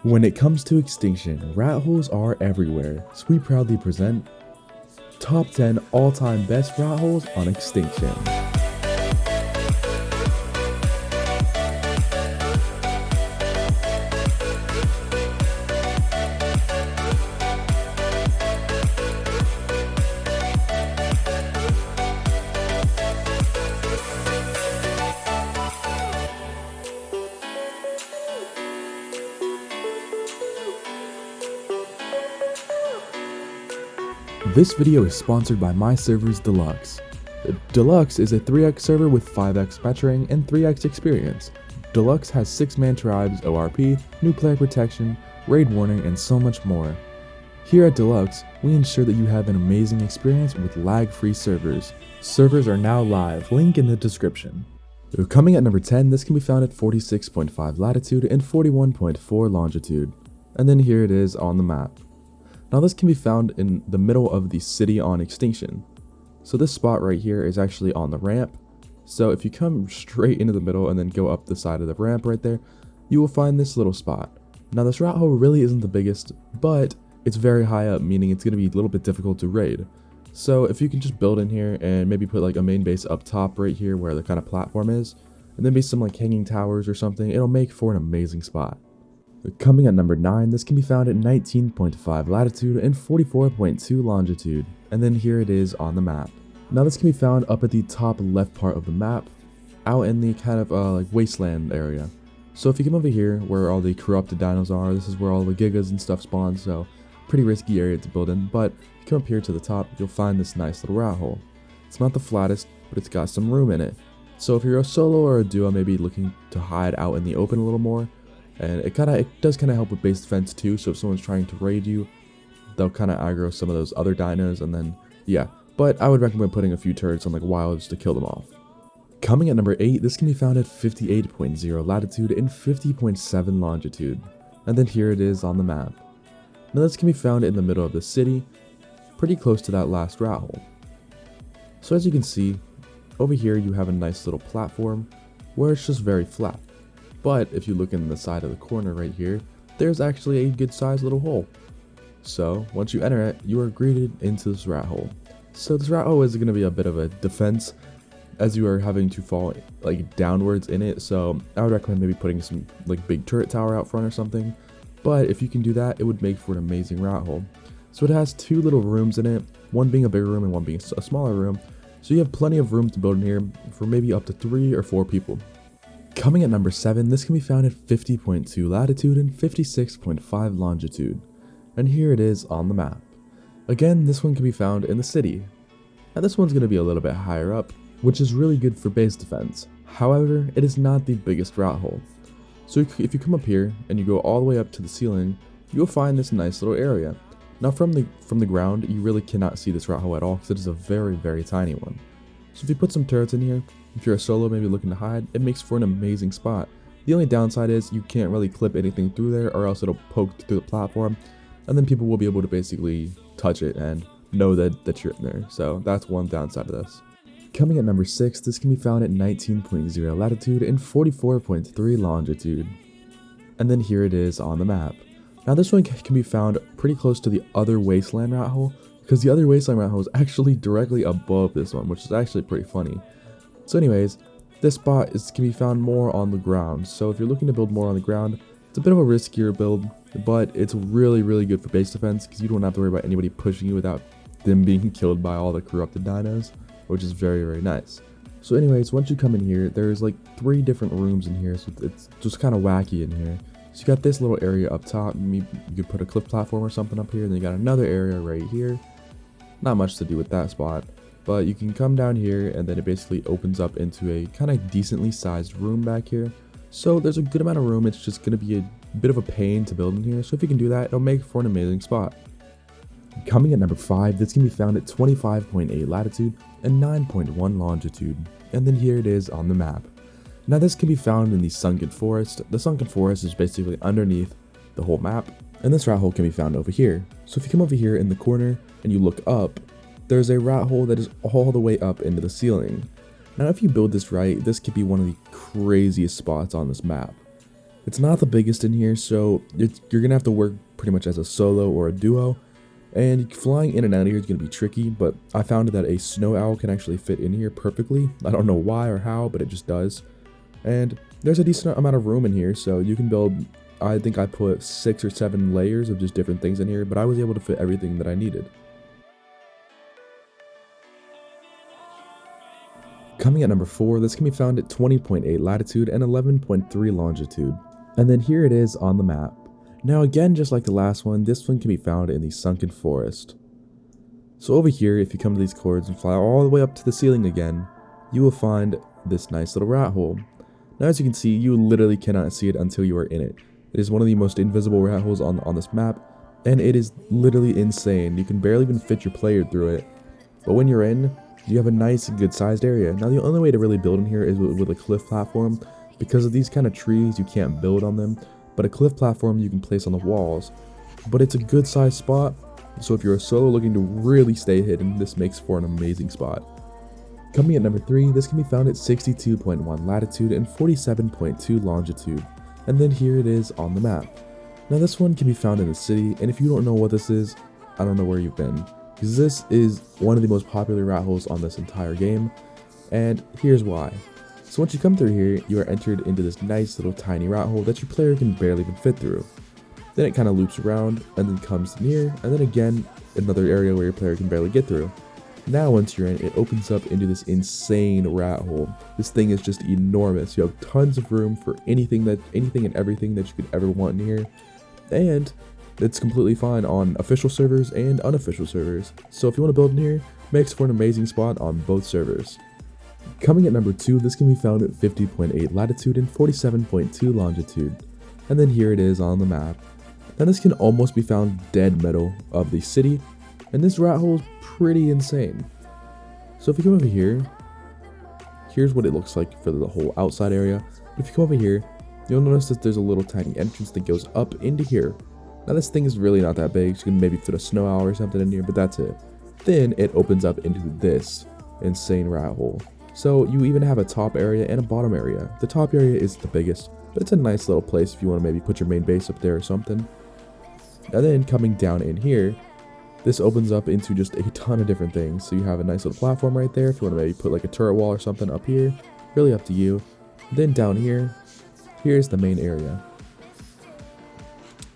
When it comes to extinction, rat holes are everywhere, so we proudly present Top 10 All-Time Best Rat Holes on Extinction. This video is sponsored by My Servers Deluxe. Deluxe is a 3x server with 5x metering and 3x experience. Deluxe has 6-man tribes, ORP, new player protection, raid warning, and so much more. Here at Deluxe, we ensure that you have an amazing experience with lag-free servers. Servers are now live, link in the description. Coming at number 10, this can be found at 46.5 latitude and 41.4 longitude. And then here it is on the map. Now this can be found in the middle of the city on Extinction. So this spot right here is actually on the ramp. So if you come straight into the middle and then go up the side of the ramp right there, you will find this little spot. Now this rat hole really isn't the biggest, but it's very high up, meaning it's going to be a little bit difficult to raid. So if you can just build in here and maybe put like a main base up top right here where the kind of platform is, and then maybe some like hanging towers or something, it'll make for an amazing spot. Coming at number 9, this can be found at 19.5 latitude and 44.2 longitude, and then here it is on the map. Now this can be found up at the top left part of the map, out in the kind of like wasteland area. So if you come over here where all the corrupted dinos are, this is where all the gigas and stuff spawn, so pretty risky area to build in, but if you come up here to the top, you'll find this nice little rat hole. It's not the flattest, but it's got some room in it. So if you're a solo or a duo maybe looking to hide out in the open a little more, and it does kind of help with base defense too, so if someone's trying to raid you, they'll kind of aggro some of those other dinos, and then, yeah. But I would recommend putting a few turrets on like wilds to kill them off. Coming at number 8, this can be found at 58.0 latitude and 50.7 longitude. And then here it is on the map. Now this can be found in the middle of the city, pretty close to that last rat hole. So as you can see, over here you have a nice little platform where it's just very flat. But if you look in the side of the corner right here, there's actually a good sized little hole. So once you enter it, you are greeted into this rat hole. So this rat hole is going to be a bit of a defense as you are having to fall like downwards in it. So I would recommend maybe putting some like big turret tower out front or something. But if you can do that, it would make for an amazing rat hole. So it has 2 little rooms in it, one being a bigger room and one being a smaller room. So you have plenty of room to build in here for maybe up to 3 or 4 people. Coming at number 7, this can be found at 50.2 latitude and 56.5 longitude, and here it is on the map. Again, this one can be found in the city. Now this one's going to be a little bit higher up, which is really good for base defense. However, it is not the biggest rat hole. So if you come up here and you go all the way up to the ceiling, you'll find this nice little area. Now from the ground, you really cannot see this rat hole at all because it is a very, very tiny one. So if you put some turrets in here, if you're a solo maybe looking to hide, it makes for an amazing spot. The only downside is you can't really clip anything through there or else it'll poke through the platform, and then people will be able to basically touch it and know that you're in there. So that's one downside of this. Coming at number 6, this can be found at 19.0 latitude and 44.3 longitude. And then here it is on the map. Now this one can be found pretty close to the other wasteland rat hole, because the other wasteland rat hole is actually directly above this one, which is actually pretty funny. So anyways, this spot can be found more on the ground. So if you're looking to build more on the ground, it's a bit of a riskier build, but it's really, really good for base defense because you don't have to worry about anybody pushing you without them being killed by all the corrupted dinos, which is very, very nice. So anyways, once you come in here, there's like 3 different rooms in here, so it's just kind of wacky in here. So you got this little area up top, maybe you could put a cliff platform or something up here, and then you got another area right here. Not much to do with that spot. But you can come down here and then it basically opens up into a kind of decently sized room back here. So there's a good amount of room, it's just going to be a bit of a pain to build in here. So if you can do that, it'll make for an amazing spot. Coming at number 5, this can be found at 25.8 latitude and 9.1 longitude. And then here it is on the map. Now this can be found in the Sunken Forest. The Sunken Forest is basically underneath the whole map. And this rat hole can be found over here. So if you come over here in the corner and you look up, there's a rat hole that is all the way up into the ceiling. Now if you build this right, this could be one of the craziest spots on this map. It's not the biggest in here, so you're gonna have to work pretty much as a solo or a duo. And flying in and out of here is going to be tricky, but I found that a snow owl can actually fit in here perfectly. I don't know why or how, but it just does. And there's a decent amount of room in here, so you can build, I think I put 6 or 7 layers of just different things in here, but I was able to fit everything that I needed. Coming at number 4, this can be found at 20.8 latitude and 11.3 longitude. And then here it is on the map. Now again, just like the last one, this one can be found in the sunken forest. So over here, if you come to these cords and fly all the way up to the ceiling again, you will find this nice little rat hole. Now as you can see, you literally cannot see it until you are in it. It is one of the most invisible rat holes on this map, and it is literally insane. You can barely even fit your player through it. But when you're in, you have a nice and good sized area. Now the only way to really build in here is with a cliff platform. Because of these kind of trees, you can't build on them. But a cliff platform you can place on the walls, but it's a good sized spot, so if you're a solo looking to really stay hidden, this makes for an amazing spot. Coming at number 3, this can be found at 62.1 latitude and 47.2 longitude, and then here it is on the map. Now this one can be found in the city, and if you don't know what this is, I don't know where you've been, because this is one of the most popular rat holes on this entire game, and here's why. So once you come through here, you are entered into this nice little tiny rat hole that your player can barely even fit through. Then it kind of loops around and then comes near, and then again another area where your player can barely get through. Now once you're in, it opens up into this insane rat hole. This thing is just enormous. You have tons of room for anything and everything that you could ever want in here, and it's completely fine on official servers and unofficial servers. So if you want to build in here, makes for an amazing spot on both servers. Coming at number 2, this can be found at 50.8 latitude and 47.2 longitude, and then here it is on the map. Now this can almost be found dead middle of the city, and this rat hole is pretty insane. So if you come over here, here's what it looks like for the whole outside area. But if you come over here, you'll notice that there's a little tiny entrance that goes up into here. Now this thing is really not that big, so you can maybe fit a snow owl or something in here, but that's it. Then it opens up into this insane rat hole. So you even have a top area and a bottom area. The top area is the biggest, but it's a nice little place if you want to maybe put your main base up there or something. And then coming down in here, this opens up into just a ton of different things. So you have a nice little platform right there if you want to maybe put like a turret wall or something up here. Really up to you. Then down here, here's the main area.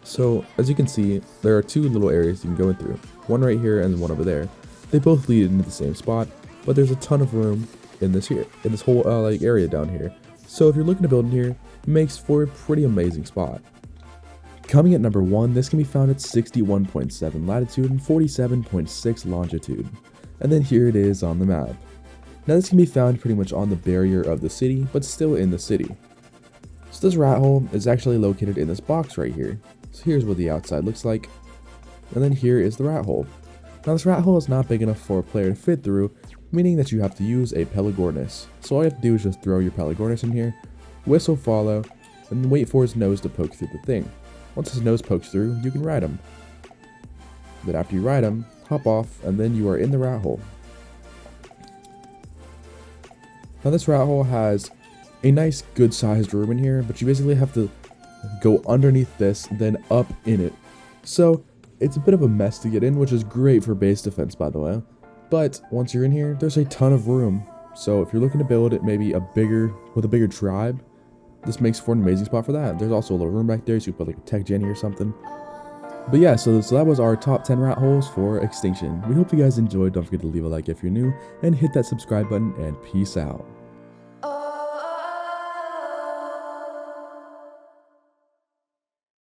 So as you can see, there are 2 little areas you can go in through. One right here and one over there. They both lead into the same spot, but there's a ton of room in this whole like area down here. So if you're looking to build in here, it makes for a pretty amazing spot. Coming at number 1, this can be found at 61.7 latitude and 47.6 longitude, and then here it is on the map. Now this can be found pretty much on the barrier of the city, but still in the city. So this rat hole is actually located in this box right here. So here's what the outside looks like, and then here is the rat hole. Now this rat hole is not big enough for a player to fit through, meaning that you have to use a Pelagornis. So all you have to do is just throw your Pelagornis in here, whistle follow, and then wait for his nose to poke through the thing. Once his nose pokes through, you can ride him. Then after you ride him, hop off, and then you are in the rat hole. Now this rat hole has a nice good sized room in here, but you basically have to go underneath this, then up in it. So it's a bit of a mess to get in, which is great for base defense, by the way. But once you're in here, there's a ton of room. So if you're looking to build it maybe with a bigger tribe, this makes for an amazing spot for that. There's also a little room back there, so you can put like a tech gen here or something. But yeah, so that was our top 10 rat holes for Extinction. We hope you guys enjoyed. Don't forget to leave a like if you're new, and hit that subscribe button, and peace out.